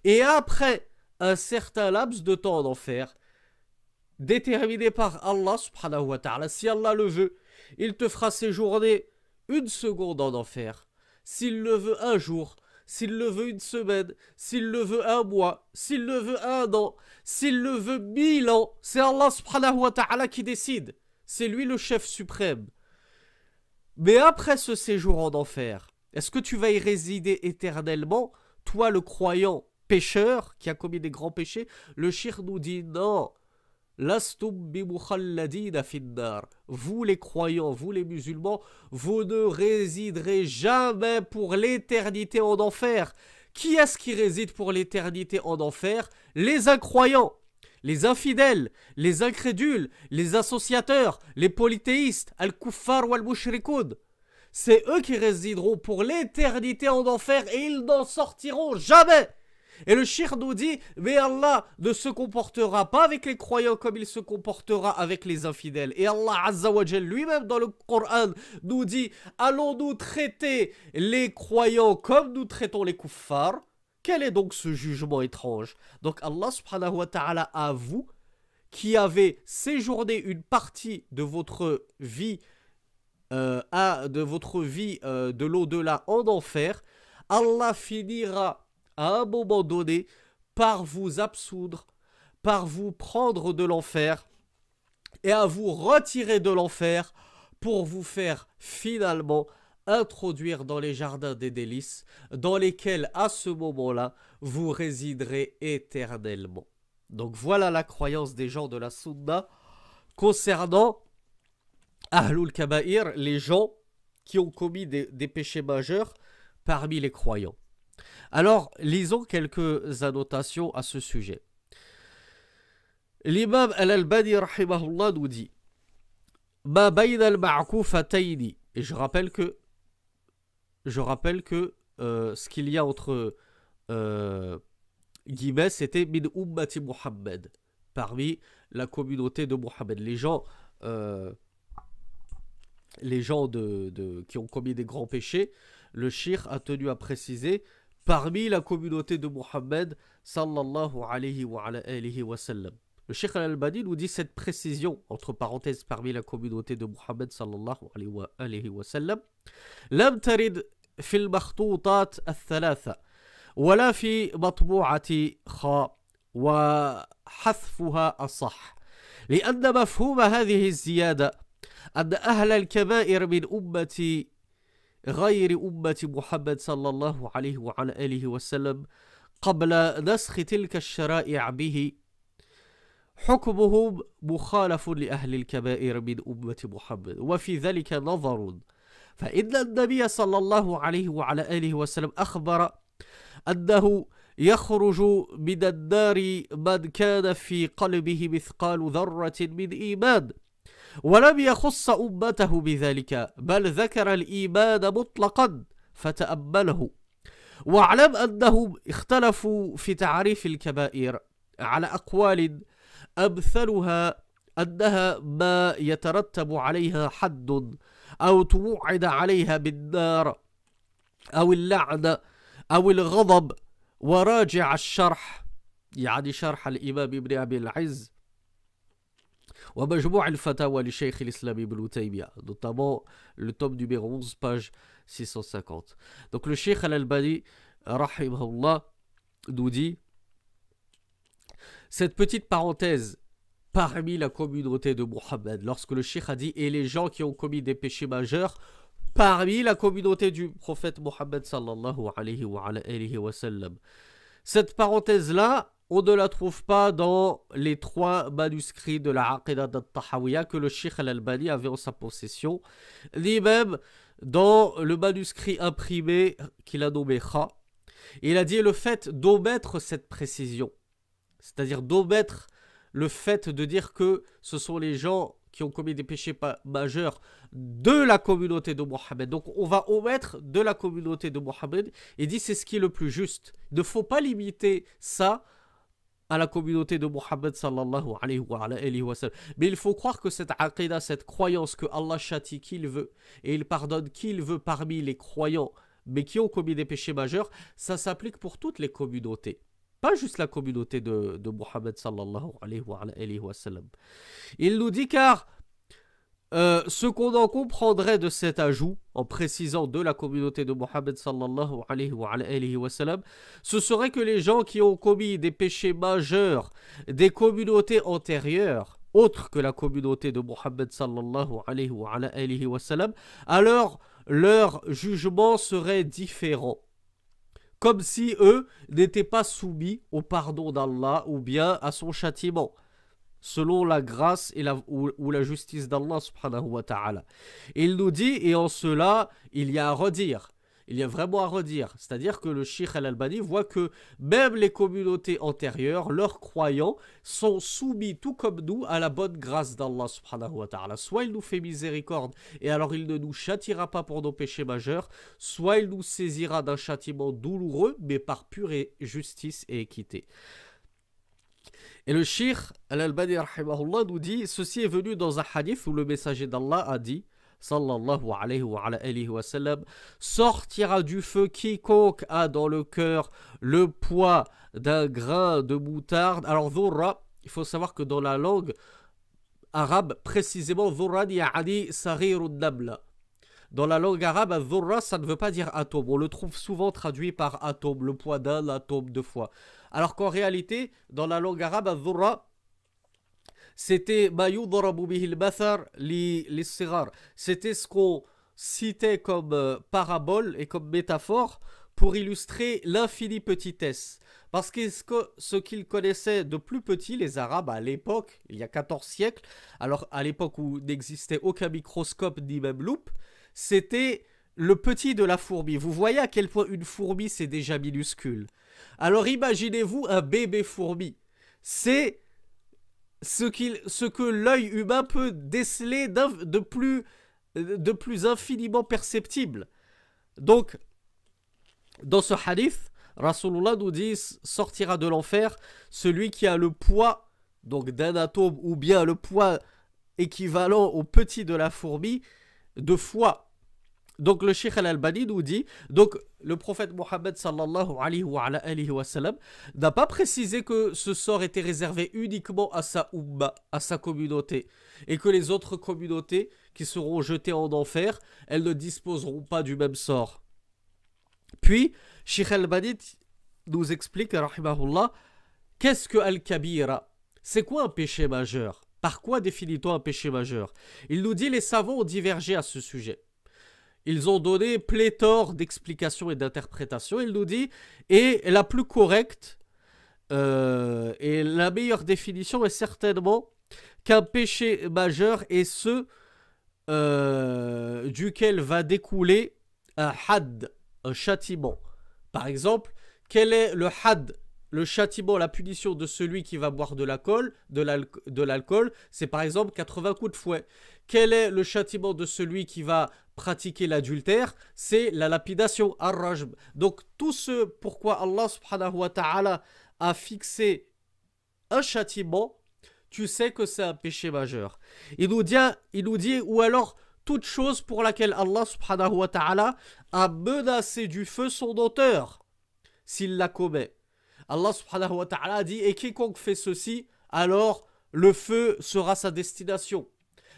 Speaker 1: Et après un certain laps de temps en enfer, déterminé par Allah subhanahu wa ta'ala, si Allah le veut, il te fera séjourner 1 seconde en enfer. S'il le veut 1 jour, s'il le veut 1 semaine, s'il le veut 1 mois, s'il le veut 1 an, s'il le veut 1000 ans, c'est Allah subhanahu wa ta'ala qui décide. C'est lui le chef suprême. Mais après ce séjour en enfer, est-ce que tu vas y résider éternellement, toi le croyant pécheur qui a commis des grands péchés? Le shir nous dit non. Vous les croyants, vous les musulmans, vous ne résiderez jamais pour l'éternité en enfer. Qui est-ce qui réside pour l'éternité en enfer? Les incroyants, les infidèles, les incrédules, les associateurs, les polythéistes, al-kuffar ou al-mushrikoun. C'est eux qui résideront pour l'éternité en enfer et ils n'en sortiront jamais. Et le shir nous dit, mais Allah ne se comportera pas avec les croyants comme il se comportera avec les infidèles. Et Allah Azza wa Jal lui-même dans le Coran nous dit, allons-nous traiter les croyants comme nous traitons les kuffars? Quel est donc ce jugement étrange? Donc Allah subhanahu wa ta'ala, à vous qui avez séjourné une partie de votre vie de l'au-delà en enfer, Allah finira à un moment donné par vous absoudre, par vous prendre de l'enfer et à vous retirer de l'enfer pour vous faire finalement introduire dans les jardins des délices dans lesquels à ce moment-là vous résiderez éternellement. Donc voilà la croyance des gens de la Sunna concernant Ahlul Kaba'ir, les gens qui ont commis des péchés majeurs parmi les croyants. Alors, lisons quelques annotations à ce sujet. L'imam Al-Albani rahimahullah nous dit Ma bayna al-ma'koufatayni. Et je rappelle que ce qu'il y a entre guillemets, c'était min ummati Muhammad, parmi la communauté de Muhammad. Les gens qui ont commis des grands péchés, le shir a tenu à préciser parmi la communauté de Muhammad sallallahu alayhi wa sallam. Le Cheikh Al-Albani nous dit cette précision, entre parenthèses, parmi la communauté de Muhammad sallallahu alayhi wa sallam, lam tarid في المخطوطات الثلاثة ولا في مطبوعة خاء وحذفها أصح لأن مفهوم هذه الزيادة أن أهل الكبائر من أمة غير أمة محمد صلى الله عليه وعلى آله وسلم قبل نسخ تلك الشرائع به حكمهم مخالف لأهل الكبائر من أمة محمد وفي ذلك نظر فإن النبي صلى الله عليه وعلى آله وسلم أخبر أنه يخرج من النار من كان في قلبه مثقال ذرة من إيمان ولم يخص أمته بذلك بل ذكر الإيمان مطلقا فتأمله واعلم أنهم اختلفوا في تعريف الكبائر على أقوال أمثلها أنها ما يترتب عليها حد أو توعد عليها بالنار أو اللعنة أو الغضب وراجع الشرح يعني شرح الإمام ابن أبي العز ومجموع الفتاوى لشيخ الإسلام ابن تيمية, notamment le tome numéro 11 page 650. Donc le Cheikh Al-Albani rahimahullah nous dit Cette petite parenthèse, parmi la communauté de Mohammed, lorsque le cheikh a dit « et les gens qui ont commis des péchés majeurs », parmi la communauté du prophète Mohammed sallallahu alayhi wa sallam. Cette parenthèse-là, on ne la trouve pas dans les 3 manuscrits de la Aqidah al-Tahawiyya que le cheikh al-Albani avait en sa possession, ni même dans le manuscrit imprimé qu'il a nommé Kha. Il a dit le fait d'omettre cette précision, c'est-à-dire d'omettre le fait de dire que ce sont les gens qui ont commis des péchés majeurs de la communauté de Mohammed. Donc on va omettre de la communauté de Mohammed et dit c'est ce qui est le plus juste. Il ne faut pas limiter ça à la communauté de Mohammed sallallahu alayhi wa sallam. Mais il faut croire que cette aqidah, cette croyance que Allah châtie qui il veut et il pardonne qui il veut parmi les croyants mais qui ont commis des péchés majeurs, ça s'applique pour toutes les communautés. Pas juste la communauté de Mohammed sallallahu alayhi wa sallam. Il nous dit car ce qu'on en comprendrait de cet ajout, en précisant de la communauté de Mohammed sallallahu alayhi wa sallam, ce serait que les gens qui ont commis des péchés majeurs des communautés antérieures, autres que la communauté de Mohammed sallallahu alayhi wa sallam, alors leur jugement serait différent. Comme si eux n'étaient pas soumis au pardon d'Allah ou bien à son châtiment, selon la grâce et ou la justice d'Allah subhanahu wa ta'ala. Il nous dit, et en cela, il y a à redire. Il y a vraiment à redire. C'est-à-dire que le Cheikh al-Albani voit que même les communautés antérieures, leurs croyants, sont soumis tout comme nous à la bonne grâce d'Allah subhanahu wa ta'ala. Soit il nous fait miséricorde et alors il ne nous châtiera pas pour nos péchés majeurs, soit il nous saisira d'un châtiment douloureux mais par pure justice et équité. Et le Cheikh al-Albani rahimahullah nous dit, ceci est venu dans un hadith où le messager d'Allah a dit, sallallahu alayhi wa sallam, sortira du feu quiconque a dans le cœur le poids d'un grain de moutarde. Alors dhurra, il faut savoir que dans la langue arabe, précisément dhurra ya'ani saghirun nabla. Dans la langue arabe, dhurra, ça ne veut pas dire atome. On le trouve souvent traduit par atome, le poids d'un atome 2 fois. Alors qu'en réalité, dans la langue arabe, dhurra, c'était c'était ce qu'on citait comme parabole et comme métaphore pour illustrer l'infinie petitesse. Parce que ce qu'ils connaissaient de plus petit, les Arabes, à l'époque, il y a 14 siècles, alors à l'époque où n'existait aucun microscope ni même loupe, c'était le petit de la fourmi. Vous voyez à quel point une fourmi, c'est déjà minuscule. Alors imaginez-vous un bébé fourmi. C'est ce que l'œil humain peut déceler de plus infiniment perceptible. Donc, dans ce hadith, Rasulullah nous dit, sortira de l'enfer celui qui a le poids donc d'un atome ou bien le poids équivalent au petit de la fourmi 2 fois. Donc le Cheikh al-Albani nous dit, donc le prophète Mohammed sallallahu alayhi wa sallam n'a pas précisé que ce sort était réservé uniquement à sa umma, à sa communauté, et que les autres communautés qui seront jetées en enfer, elles ne disposeront pas du même sort. Puis, Cheikh al-Albani nous explique, rahimahullah, qu'est-ce que al-kabira? C'est quoi un péché majeur? Par quoi définit-on un péché majeur? Il nous dit, les savants ont divergé à ce sujet. Ils ont donné pléthore d'explications et d'interprétations. Il nous dit, et la plus correcte et la meilleure définition est certainement qu'un péché majeur est ce duquel va découler un had, un châtiment. Par exemple, quel est le had, le châtiment, la punition de celui qui va boire de l'alcool, c'est par exemple 80 coups de fouet. Quel est le châtiment de celui qui va pratiquer l'adultère? C'est la lapidation, ar-rajm. Donc tout ce pourquoi Allah subhanahu wa ta'ala a fixé un châtiment, tu sais que c'est un péché majeur. Il nous dit, ou alors toute chose pour laquelle Allah subhanahu wa ta'ala a menacé du feu son auteur, s'il la commet. Allah subhanahu wa ta'ala a dit, et quiconque fait ceci, alors le feu sera sa destination.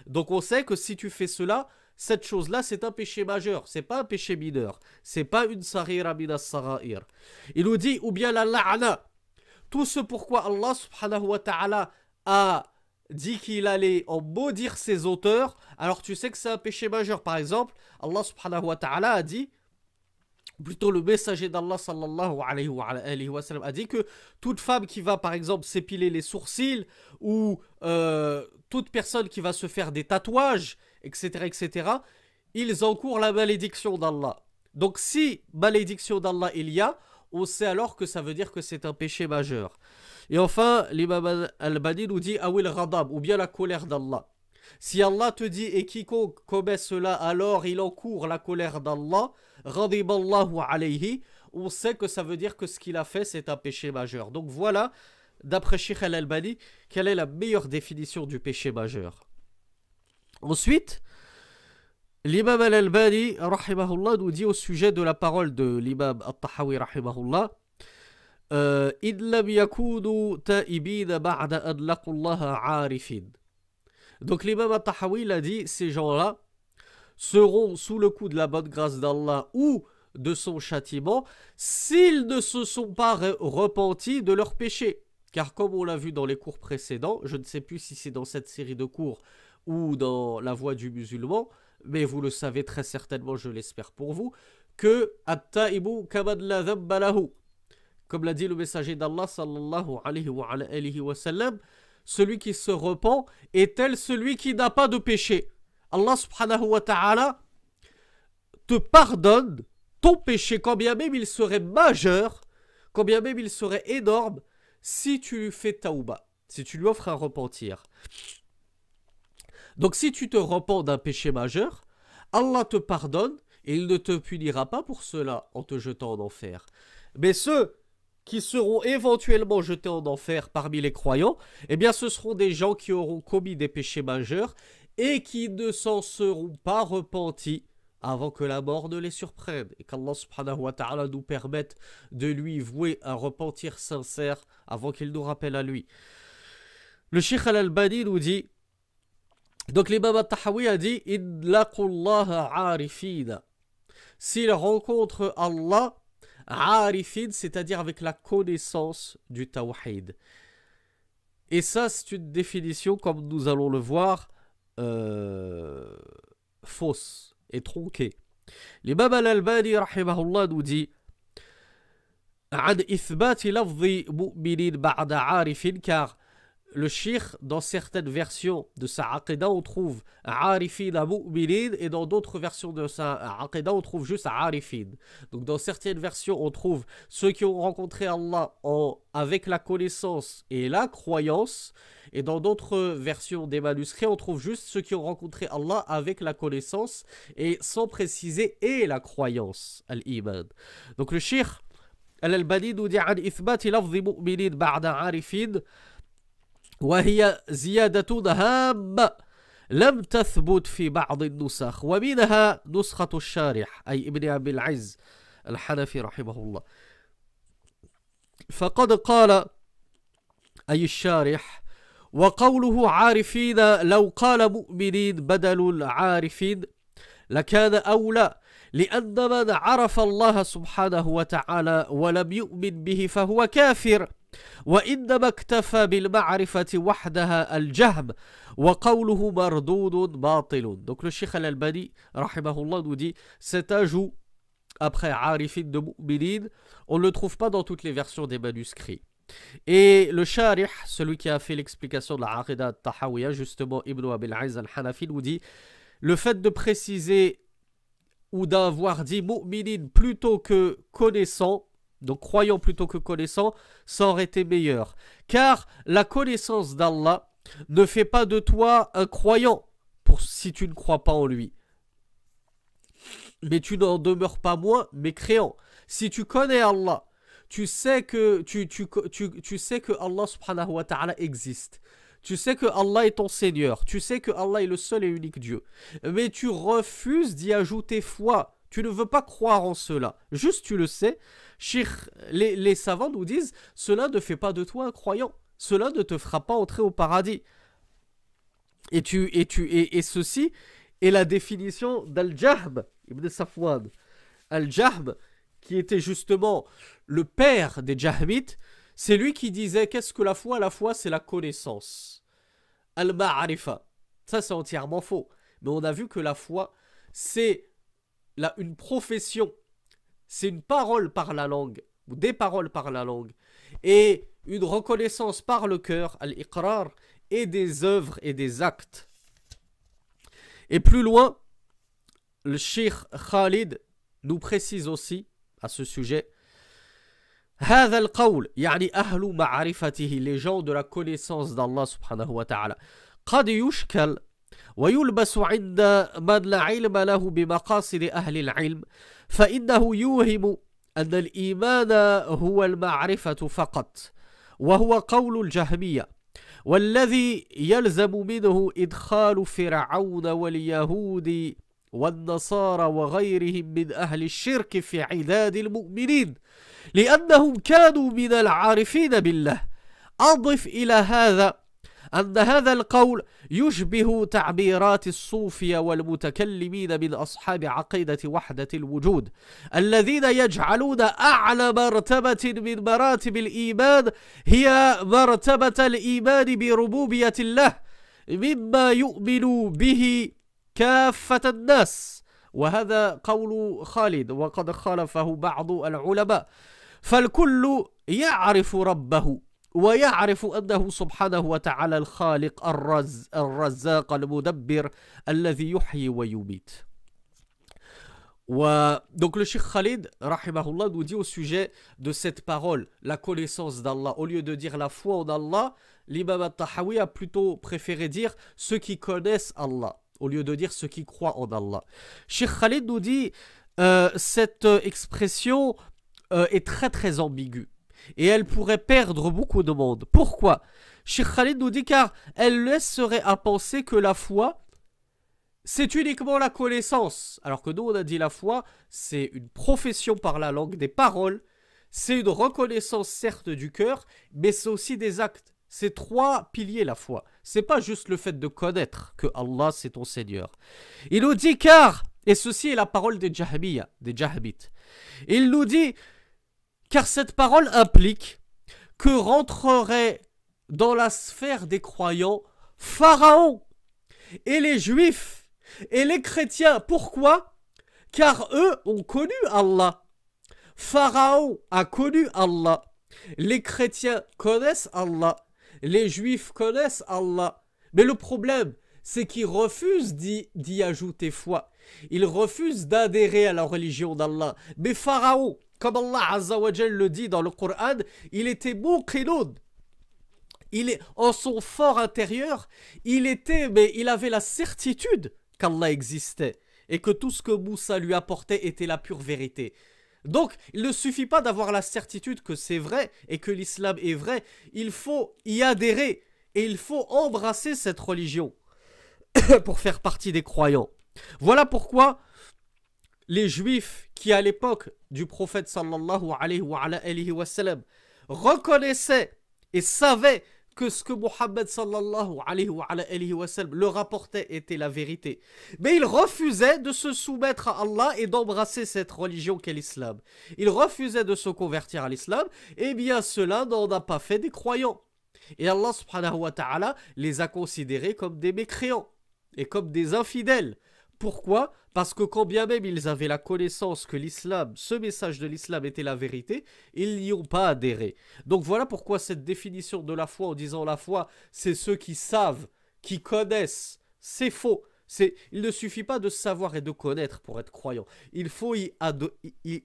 Speaker 1: Donc on sait que si tu fais cela, cette chose-là, c'est un péché majeur, c'est pas un péché mineur, c'est pas une sarira minas sarair. Il nous dit, ou bien la la'na, tout ce pourquoi Allah subhanahu wa ta'ala a dit qu'il allait en maudire ses auteurs, alors tu sais que c'est un péché majeur. Par exemple, Allah subhanahu wa ta'ala a dit, plutôt le messager d'Allah sallallahu alayhi wa sallam a dit que toute femme qui va par exemple s'épiler les sourcils ou toute personne qui va se faire des tatouages, etc., ils encourent la malédiction d'Allah. Donc si malédiction d'Allah il y a, on sait alors que ça veut dire que c'est un péché majeur. Et enfin, l'imam Al-Bani nous dit awil ghadab, ou bien la colère d'Allah. Si Allah te dit et quiconque commet cela, alors il encourt la colère d'Allah, ghadiballahu alayhi, on sait que ça veut dire que ce qu'il a fait c'est un péché majeur. Donc voilà, d'après Cheikh Al-Albani, quelle est la meilleure définition du péché majeur. Ensuite, l'imam Al-Albani rahimahullah nous dit au sujet de la parole de l'imam At-Tahawi rahimahullah, إِذْ لَمْ يَكُونُوا تَائِبِينَ بَعْدَ أَنْ لَقُوا اللَّهَ عَارِفِينَ. Donc l'imam At-Tahawi il a dit, ces gens-là seront sous le coup de la bonne grâce d'Allah ou de son châtiment s'ils ne se sont pas repentis de leurs péchés. Car comme on l'a vu dans les cours précédents, je ne sais plus si c'est dans cette série de cours ou dans la voie du musulman, mais vous le savez très certainement, je l'espère pour vous, que at-ta'ibu kaman la dhanba lahu. Comme l'a dit le messager d'Allah sallallahu alayhi wa sallam, celui qui se repent est tel celui qui n'a pas de péché. Allah subhanahu wa ta'ala te pardonne ton péché, quand bien même il serait majeur, quand bien même il serait énorme, si tu lui fais taouba, si tu lui offres un repentir. Donc si tu te repens d'un péché majeur, Allah te pardonne et il ne te punira pas pour cela en te jetant en enfer. Mais ceux qui seront éventuellement jetés en enfer parmi les croyants, eh bien ce seront des gens qui auront commis des péchés majeurs et qui ne s'en seront pas repentis avant que la mort ne les surprenne. Et qu'Allah subhanahu wa ta'ala nous permette de lui vouer un repentir sincère avant qu'il nous rappelle à lui. Le Cheikh Al-Albani nous dit, donc l'imam At-Tahawi a dit, إِنْ لَقُوا اللَّهَ عَارِفِينَ. S'ils rencontrent Allah, Arifin, c'est-à-dire avec la connaissance du tawhid. Et ça, c'est une définition, comme nous allons le voir, fausse et tronquée. L'imam Al-Albani, rahimahullah, nous dit عن إثبات لفظ مؤمن بعد عارف, car le shir, dans certaines versions de sa aqidah, on trouve Arifin mu'minin, et dans d'autres versions de sa aqidah, on trouve juste Arifin. Donc dans certaines versions, on trouve ceux qui ont rencontré Allah avec la connaissance et la croyance, et dans d'autres versions des manuscrits, on trouve juste ceux qui ont rencontré Allah avec la connaissance et sans préciser et la croyance, al-iman. Donc le shir Al-Albani nous dit عن إثبات لفظ مؤمنين بعد عارفين وهي زيادة هامة لم تثبت في بعض النسخ ومنها نسخة الشارح أي ابن أبي العز الحنفي رحمه الله. فقد قال أي الشارح وقوله عارفين لو قال مؤمنين بدل العارفين لكان أولى لأن من عرف الله سبحانه وتعالى ولم يؤمن به فهو كافر وإنما اكتفى بالمعرفة وحدها الجهم وقوله مردود باطل. Donc le Cheikh Al-Albani rahimahullah nous dit cet ajout après Arifin de Mu'minin, on ne le trouve pas dans toutes les versions des manuscrits. Et le Sharih, celui qui a fait l'explication de la Aqidah Tahawiyya, justement Ibn Abil Aiz al-Hanafi, nous dit le fait de préciser ou d'avoir dit mu'minin plutôt que connaissant, donc croyant plutôt que connaissant, ça aurait été meilleur. Car la connaissance d'Allah ne fait pas de toi un croyant si tu ne crois pas en lui. Mais tu n'en demeures pas moins mécréant. Si tu connais Allah, tu sais que, tu sais que Allah subhanahu wa ta'ala existe. Tu sais que Allah est ton Seigneur. Tu sais que Allah est le seul et unique Dieu. Mais tu refuses d'y ajouter foi. Tu ne veux pas croire en cela. Juste tu le sais. Les savants nous disent, cela ne fait pas de toi un croyant. Cela ne te fera pas entrer au paradis. Et ceci est la définition d'Al-Jahm ibn Safwan. Al-Jahm, qui était justement le père des Jahmites, C'est lui qui disait qu'est-ce que la foi? La foi, c'est la connaissance. Al-ma'arifa. Ça, c'est entièrement faux. Mais on a vu que la foi, c'est une profession. C'est une parole par la langue, ou des paroles par la langue. Et une reconnaissance par le cœur, al-iqrar, et des œuvres et des actes. Et plus loin, le Cheikh Khalid nous précise aussi à ce sujet هذا القول يعني أهل معرفته les gens de la connaissance d'Allah subhanahu wa ta'ala قد يشكل ويلبس عند من لا علم له بمقاصد أهل العلم فإنه يوهم أن الإيمان هو المعرفة فقط وهو قول الجهمية والذي يلزم منه إدخال فرعون واليهود والنصارى وغيرهم من أهل الشرك في عداد المؤمنين لأنهم كانوا من العارفين بالله. أضف إلى هذا أن هذا القول يشبه تعبيرات الصوفية والمتكلمين من أصحاب عقيدة وحدة الوجود الذين يجعلون أعلى مرتبة من مراتب الإيمان هي مرتبة الإيمان بربوبية الله مما يؤمن به كافة الناس. وهذا قول خالد وقد خالفه بعض العلماء. فالكل يعرف ربه ويعرف أنه سبحانه وتعالى الخالق الرزاق المدبر الذي يحيي ويميت. Donc le Cheikh Khalid, rahimahullah, nous dit au sujet de cette parole, la connaissance d'Allah. Au lieu de dire la foi en Allah, l'imam al-Tahawi a plutôt préféré dire ceux qui connaissent Allah, au lieu de dire ceux qui croient en Allah. Cheikh Khalid nous dit cette expression est très très ambiguë et elle pourrait perdre beaucoup de monde. Pourquoi? Cheikh Khalid nous dit car elle laisserait à penser que la foi c'est uniquement la connaissance, alors que nous on a dit la foi c'est une profession par la langue, des paroles, c'est une reconnaissance certes du cœur, mais c'est aussi des actes. C'est trois piliers la foi. C'est pas juste le fait de connaître que Allah c'est ton Seigneur. Il nous dit car, et ceci est la parole des Jahmiya, des Jahmites, il nous dit car cette parole implique que rentreraient dans la sphère des croyants Pharaon et les Juifs et les chrétiens. Pourquoi? Car eux ont connu Allah. Pharaon a connu Allah. Les chrétiens connaissent Allah. Les Juifs connaissent Allah. Mais le problème, c'est qu'ils refusent d'y ajouter foi. Ils refusent d'adhérer à la religion d'Allah. Mais Pharaon, comme Allah Azza wa Jal le dit dans le Coran, il était muqinun. Il est en son fort intérieur, il avait la certitude qu'Allah existait et que tout ce que Moussa lui apportait était la pure vérité. Donc, il ne suffit pas d'avoir la certitude que c'est vrai et que l'islam est vrai, il faut y adhérer et il faut embrasser cette religion pour faire partie des croyants. Voilà pourquoi les Juifs qui, à l'époque du prophète sallallahu alayhi wa sallam, reconnaissaient et savaient que ce que Muhammad sallallahu alayhi wa sallam leur rapportait était la vérité. Mais ils refusaient de se soumettre à Allah et d'embrasser cette religion qu'est l'islam. Ils refusaient de se convertir à l'islam, et bien cela n'en a pas fait des croyants. Et Allah subhanahu wa ta'ala les a considérés comme des mécréants et comme des infidèles. Pourquoi? Parce que quand bien même ils avaient la connaissance que l'islam, ce message de l'islam était la vérité, ils n'y ont pas adhéré. Donc voilà pourquoi cette définition de la foi en disant la foi, c'est ceux qui savent, qui connaissent, c'est faux. Il ne suffit pas de savoir et de connaître pour être croyant. Il faut y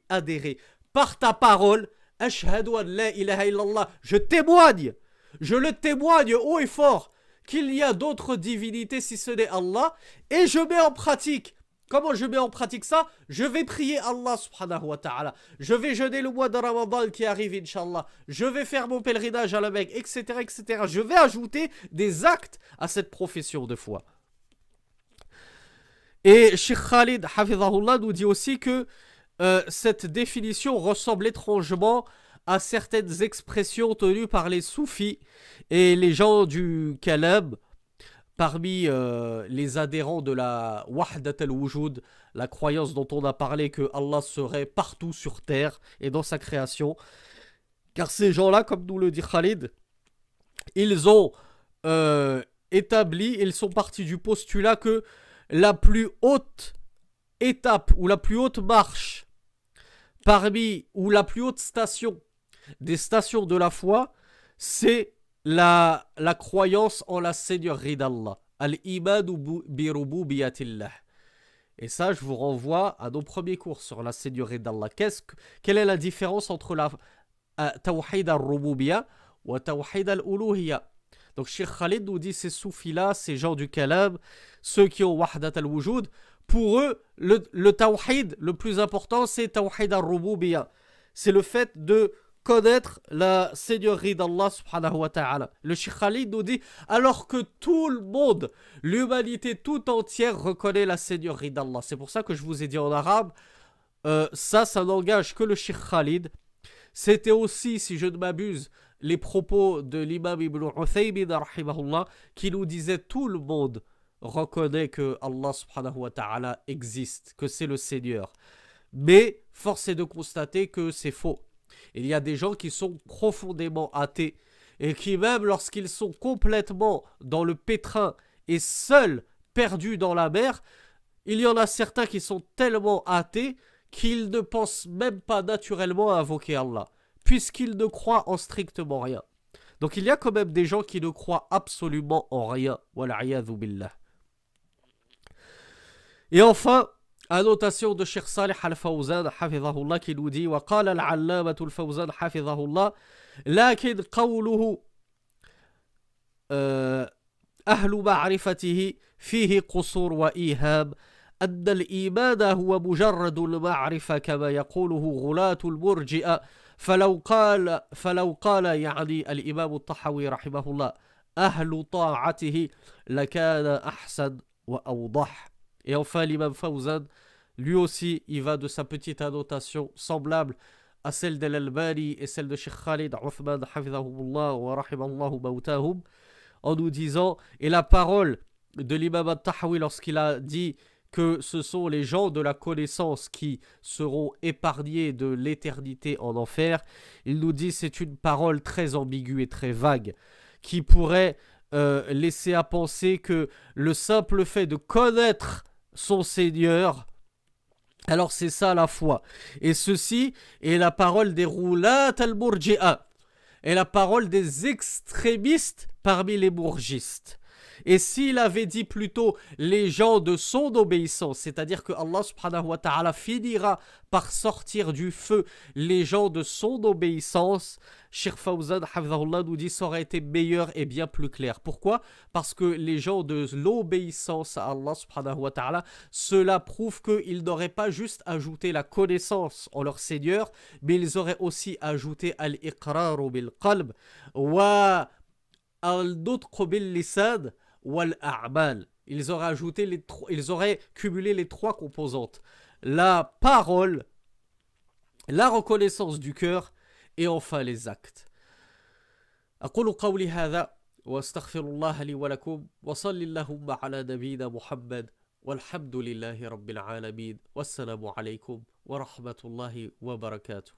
Speaker 1: adhérer. Par ta parole, ashhadu an la ilaha illallah, je témoigne, je le témoigne haut et fort, qu'il y a d'autres divinités si ce n'est Allah, et je mets en pratique. Comment je mets en pratique ça? Je vais prier Allah subhanahu wa ta'ala. Je vais jeûner le mois de Ramadan qui arrive, Inch'Allah. Je vais faire mon pèlerinage à la Mecque, etc., etc. Je vais ajouter des actes à cette profession de foi. Et Cheikh Khalid, hafidhahullah, nous dit aussi que cette définition ressemble étrangement à certaines expressions tenues par les soufis et les gens du Kalam, parmi les adhérents de la Wahdat al-Wujud, la croyance dont on a parlé que Allah serait partout sur terre et dans sa création, Car ces gens-là, comme nous le dit Khalid, ils ont établi, ils sont partis du postulat que la plus haute étape ou la plus haute marche ou la plus haute station des stations de la foi, c'est la croyance en la seigneurie d'Allah. Al-imanu bi rububiyatillah. Et ça, je vous renvoie à nos premiers cours sur la seigneurie d'Allah. Quelle est la différence entre la tawhid al-rububiyya ou tawhid al-uluhiyya? Donc Cheikh Khalid nous dit ces soufis-là, ces gens du kalam, ceux qui ont wahdat al-wujud, pour eux, le tawhid, le plus important, c'est tawhid al-rububiyya. C'est le fait de connaître la seigneurie d'Allah subhanahu wa ta'ala. Le Cheikh Khalid nous dit, alors que tout le monde, l'humanité tout entière reconnaît la seigneurie d'Allah. C'est pour ça que je vous ai dit en arabe, ça n'engage que le Cheikh Khalid. C'était aussi, si je ne m'abuse, les propos de l'imam Ibn Uthaymin, rahimahullah, qui nous disait tout le monde reconnaît que Allah subhanahu wa ta'ala existe, que c'est le Seigneur. Mais force est de constater que c'est faux. Il y a des gens qui sont profondément athées et qui même lorsqu'ils sont complètement dans le pétrin et seuls, perdus dans la mer, il y en a certains qui sont tellement athées qu'ils ne pensent même pas naturellement à invoquer Allah, puisqu'ils ne croient en strictement rien. Donc il y a quand même des gens qui ne croient absolument en rien. Wal'iyadhu billah. Et enfin, annotation de Cheikh Salih al-Fawzan, hafidhahullah, qui nous dit وقال العلامة الفوزان حفظه الله لكن قوله أهل معرفته فيه قصور وإيهام أن الإيمان هو مجرد المعرفة كما يقوله غلاة المرجئة فلو قال يعني الإمام الطحاوي رحمه الله أهل طاعته لكان أحسن وأوضح. Et enfin l'imam Fawzan, lui aussi, il va de sa petite annotation semblable à celle d'Al-Albani et celle de Cheikh Khalid Uthman hafidhahumullah wa rahimallahu mawtahum, en nous disant, et la parole de l'imam al-Tahawi lorsqu'il a dit que ce sont les gens de la connaissance qui seront épargnés de l'éternité en enfer, il nous dit c'est une parole très ambiguë et très vague, qui pourrait laisser à penser que le simple fait de connaître son Seigneur, alors c'est ça la foi. Et ceci est la parole des roulat al-murji'a, est la parole des extrémistes parmi les bourgistes. Et s'il avait dit plutôt les gens de son obéissance, c'est-à-dire que Allah subhanahu wa ta'ala finira par sortir du feu les gens de son obéissance, Cheikh Fawzan hafidhahullah nous dit ça aurait été meilleur et bien plus clair. Pourquoi? Parce que les gens de l'obéissance à Allah subhanahu wa ta'ala, cela prouve qu'ils n'auraient pas juste ajouté la connaissance en leur Seigneur, mais ils auraient aussi ajouté al-iqraru bil qalb wa al-nutq bil lisan wal-a'mal. Ils auraient ajouté ils auraient cumulé les trois composantes. La parole, la reconnaissance du cœur et enfin les actes. أقول قولي هذا وأستغفر الله لي ولكم وصل اللهم على نبينا محمد والحمد لله رب العالمين والسلام عليكم ورحمة الله وبركاته.